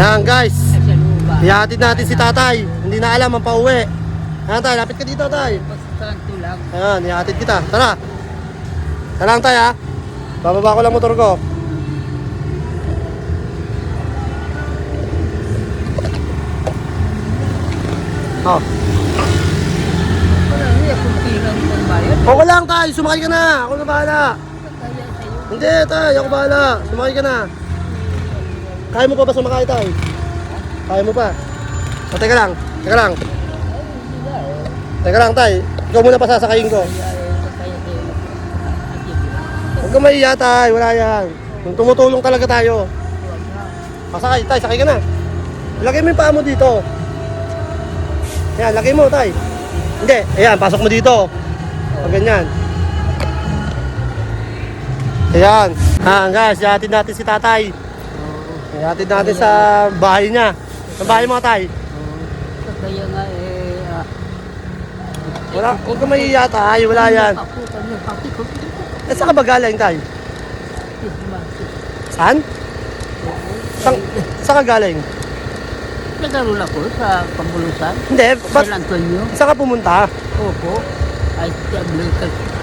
Yan guys, ihatid natin si tatay. Hindi na alam ang pauwi. Yan tay, lapit ka dito tay. Ayan, ihatid kita. Tara. Tara lang tay ha. Bababa ko lang motor ko. Oh. Okay lang tay, sumakay ka na. Ako na bahala. Hindi tay, ako bahala. Sumakay ka na. Kaya mo pa ba sumakay tay? Kaya mo pa? O, teka lang, teka lang. Teka lang tay, ikaw muna pa sasakayin ko. Huwag ka mahiya tay, wala yan. Kung tumutulong talaga tayo. Pasakay tay, sakay ka na. Lagay mo yung paa mo dito. Ayan, lagay mo tay. Hindi, ayan, pasok mo dito. Pag ganyan. Ayan. Guys, ihatid natin si tatay. Ihatid natin sa bahay niya. Sa bahay mo tay. Kaya nga Wala, huwag ka mahiya tay, wala yan. Eh, saan ka ba galing tay? Saan? Saan ka galing? Nagkaroon ako sa Pambulusan. Hindi, ba't San Antonio. saan ka pumunta? Opo. Ay,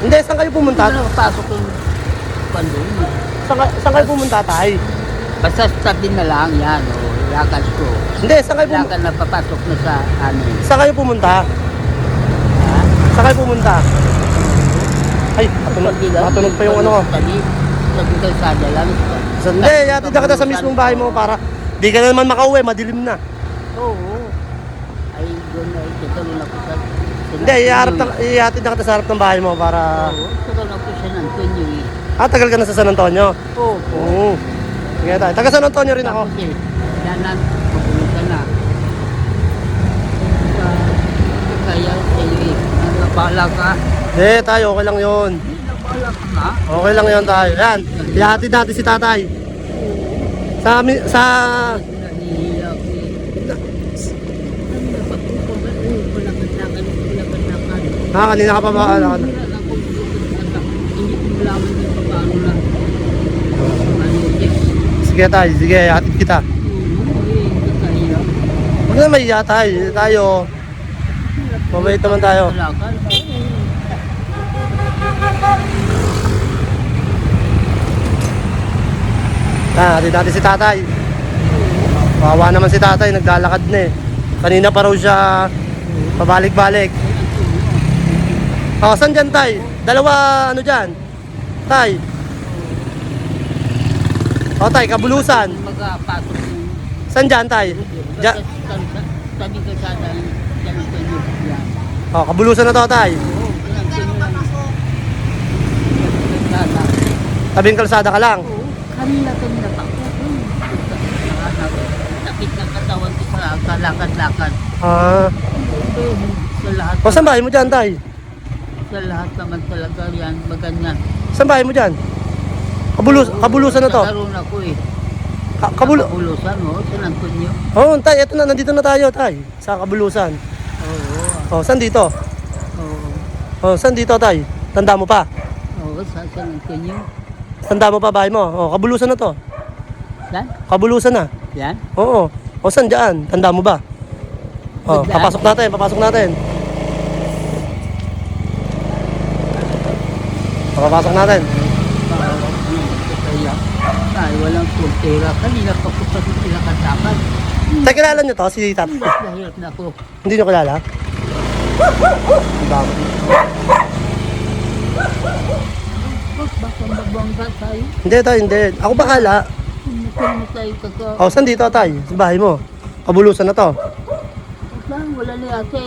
Hindi, saan kayo pumunta? Pasok yung pandong. Saan kayo pumunta tay? Basta sabi na lang yan, lakad ko. Hindi, saan kayo pumunta? Lakad na papasok na sa ano. Saan kayo pumunta? Ha? Saan kayo pumunta? Ay, matunog pa yung ano ko. Sabi kalsada lang. Hindi, yatid na kita sa mismong bahay mo para di ka na naman makauwi, madilim na. Oo. Ay, doon na itutuloy ako sa... Hindi, ihatid na kita sa harap ng bahay mo para... Oo, tutuloy ako sa San Antonio eh. Ah, tagal ka na sa San Antonio? Opo. Oo. Sige tayo. Taga San Antonio rin ako. Tapos danan, mabulutan na. Kaya sa'yo eh, nagpala ka. Hindi, tayo, okay lang yun. Nagpala ka na. Okay lang yun tayo. Yan, ihatid natin si tatay. Sa... Nahihiya ko eh. Kanina ka pa ba? Ano? Hindi ko malaman yung paano na. Sige tayo, sige, ihatid kita. Huwag na mahiya tayo. Tayo. Mabait naman tayo. Hatid natin si tatay. Kawawa naman si tatay, naglalakad na eh. Kanina pa raw siya pabalik-balik. Saan dyan tay? Dalawa ano dyan? Tay. Tay, Kabulusan. Magpasok yung... Saan dyan tay? Sabi ka sana, yan ang kanyo. Yan. Kabulusan na to tay. Oo, yan ang kanyo lang. Sana. Tabing kalsada ka lang. Oo, kanina pa ako. Sakit ng katawan ko sa kalakad-lakad. Sa lahat. Saan bahay mo dyan tay? Sa lahat naman talaga yan, maganyan. Saan bahay mo dyan? Kabulusan na to. Nagkaroon ako eh. Kabulusan? Kabulusan, San Antonio. Oo, tay, eto na, nandito na tayo tay. Sa Kabulusan. Oo. Saan dito? Oo. Saan dito tay? Tanda mo pa? Oo, sa San Antonio. Tanda mo pa bahay mo? Kabulusan na to. Yan? Kabulusan na. Yan? Oo. Saan dyan? Tanda mo ba? Papasok natin, papasok natin. Papasok natin. Ay, walang kultira. Kanina pa ko sa pinakatakan. Tay, kilala nyo to, si Tat? Hirap na ako. Hindi nyo kilala? Bago. Baka magbangga tayo. Hindi tayo, hindi. Ako bakala. Kung tayo kaka... Saan dito tay? Sa bahay mo? Kabulusan na to. Wala ni ate.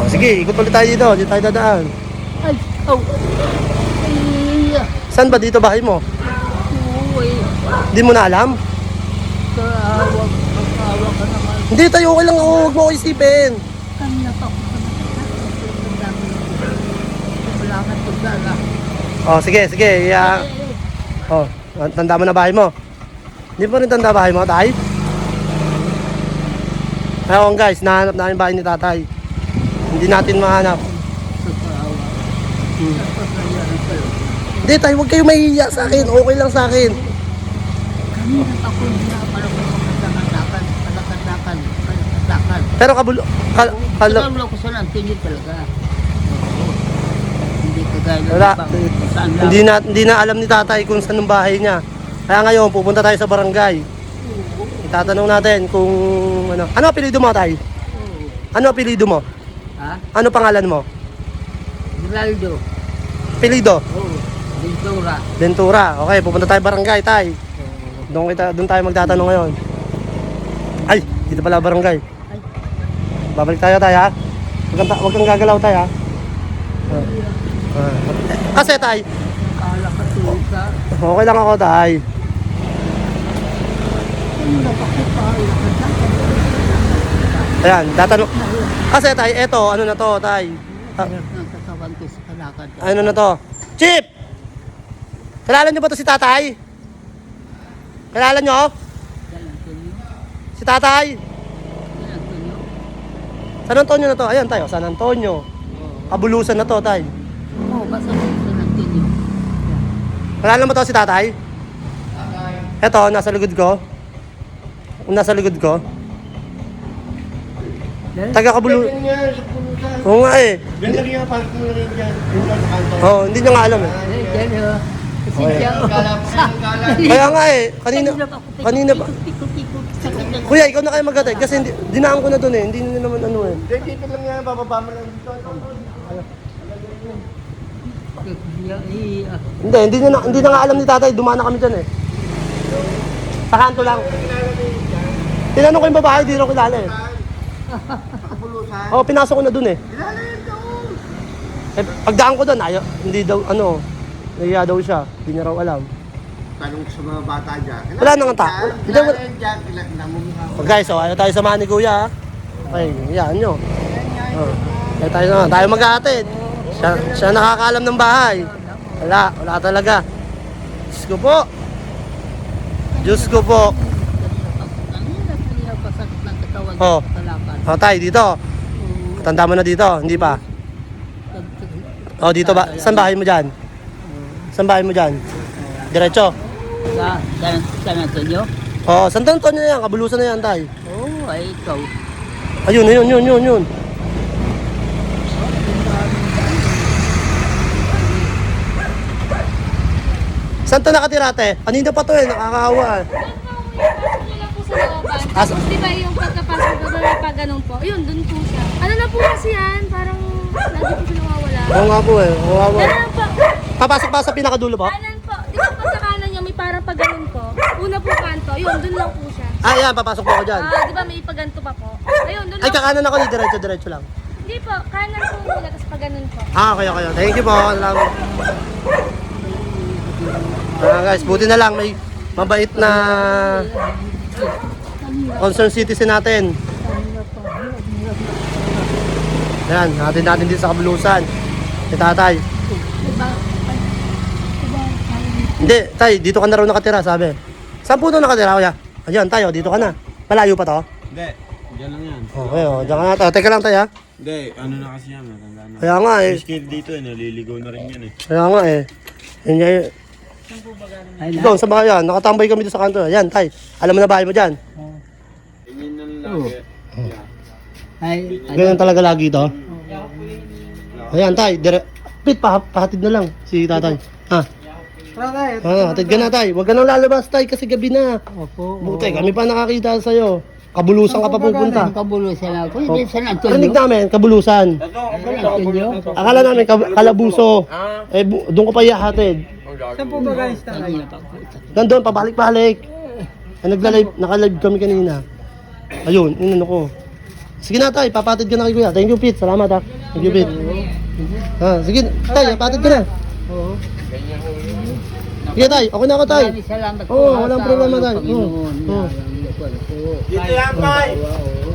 Sige, ikot ulit tayo dito. Dito tayo dadaan. Ay, Ay, Saan ba dito bahay mo? uy. Hindi mo na alam? Kaawa ka naman. Hindi tayo, okay lang ako. Huwag mo ako isipin. Kanina pa ako sa matatakan. Kailangan ko sana. Sige, sige. Tanda mo na bahay mo. Hindi mo rin tanda bahay mo, tay? Ayun guys, nahanap namin bahay ni tatay. Hindi natin mahanap. Hindi tayo, huwag kayo mahihiya sa akin. Okay lang sa akin. Kanina pa ako na para Pero kabulo... Siguro ko sa Antonio talaga. Hindi kagaya ng Wala. ibang kung saan lang. Hindi na alam ni tatay kung saan ang bahay niya. Kaya ngayon, pupunta tayo sa barangay. Itatanong natin kung ano. Ano apelido mo, tay? Ano apelido mo? Ha? Ano pangalan mo? Ronaldo. Apelido? Oo. Ventura. Ventura. Okay, pupunta tayo barangay, tay. Doon tayo magtatanong ngayon. Ay, dito pala barangay. Babalik tayo, tay, ha? Huwag kang gagalaw, tay, ha? Kasi, tay, Kala ka tulog ka. okay lang ako, tay. Ano na pakipala ka sa Ayan, tatanong. Kasi, tay, eto, ano na to, tay? Hirap ng katawan ko sa kalakad. Ano na to? Chip! Kilala niyo ba to si tatay? Kilala niyo? San Antonio. Si tatay? San Antonio. San Antonio na to. Ayan tayo, San Antonio. Oo. Kabulusan na to, tay. Oo, basta San Antonio. Kilala mo to si tatay? Eto, nasa likod ko. Nasa likod ko. Taga Kabulu. Oo nga eh. Yan lang yung parking na rin dyan. Yung sa kanto. Oo, hindi niya nga alam eh. Diyan o. Kasi Okay. siya o. Kaya nga eh, kanina pa. Kuya, ikaw na kayo maghatid kasi dinaan ko na doon eh. Hindi na naman ano eh. Hindi, dito lang yan. Bababa mo lang dito. Hindi na nga alam ni tatay, dumaan na kami dyan eh. Sa kanto lang. Tinanong ko yung babae, di rin kilala eh. Nakapulusan. Oo, pinasok ko na dun eh. Kilala yan doon. Eh, pagdaan ko dun, hindi daw, nahiya daw siya. Hindi niya raw alam. Tanong sa mga bata dyan. Wala nang ta- Hindi, Kilala wala- yan dyan. Kilala mo nga. Oh, guys, ayaw tayo samahan ni kuya ha. Okay, hayaan nyo. Ayaw tayo maghahatid. Siya nakakaalam ng bahay. Wala talaga. Diyos ko po. Diyos ko po. Kanina pasakit ng katawan Oh. sa kalakad. O tayo, dito. Tanda mo na dito, hindi pa. O, dito ba? Saan bahay mo dyan? Saan bahay mo dyan? Diretso. San Antonio? O, San Antonio na yan, kabulusan na yan, tay. Oo, ay ikaw. Ayun. Saan to nakatira, te? Kanina pa to eh, nakakawa eh. Tapos di ba yung pagkapasok ko doon pag ganun po, yun, dun po siya. Ano na po kasi yan, parang lagi po siya nawawala. Oo nga po eh, kawawa. Kanan po, Papasok pa sa pinakadulo po? kanan po. Di ba pagka kanan niya may parang pag ganun po, una po kanto, yun, dun lang po siya. Ah, yan, papasok po ako dyan. Di ba may paganto pa po? Ayun, dun Ay, lang. kakanan ako, diretso lang. Hindi po, kanan po muna, tapos pag ganun po. Ah, okay. Thank you po. Salamat. Guys, buti na lang may mabait na concerned citizen natin. Yan, natin dito sa kabulusan. Si tatay. Hindi, tay, dito ka na raw nakatira, sabi. Saan po doon nakatira, kuya? Ayan, tayo, dito ka na. Malayo pa to? Hindi, dyan lang yan. Okay, diyan ka na tayo. Teka lang tayo, ha? Hindi, ano na kasi yan, matanda na. Kaya nga eh. Miskid dito eh, naliligaw na rin yan eh. Kaya nga eh. Yan, yan. Doon, sa bahay yan. Nakatambay kami doon sa kanto. Yan, tay. Alam mo na bahay mo dyan. Ganyan na lang lagi. Ay, Ganyan talaga lagi ito. Ayan, tay. Pit, pahatid na lang si tatay. Ha? Hatid ka na, tay. Huwag ka nang lalabas, tay, kasi gabi na. opo. Buti, kami pa nakakita sa'yo. Kabulusan ka pa pupunta. Kabulusan ako. Hindi, San Antonio. Rinig namin, kabulusan. San Antonio? Akala namin, kalabuso. Eh, doon ko pa ihahatid. Saan po ba guys tayo? Nandun, pabalik-balik. Naka-live kami kanina. Ayun, inano ko. Sige na, tay, papatid ka na kay kuya. Thank you, Pete. Salamat, ha. Thank you, Pete. Sige, tay, papatid ka na. Oo. Sige, tay. Okay na ako, tay. Maraming salamat po. Oo, walang problema, tay. Panginoon. Oo. Dito yan, Pai. Oo.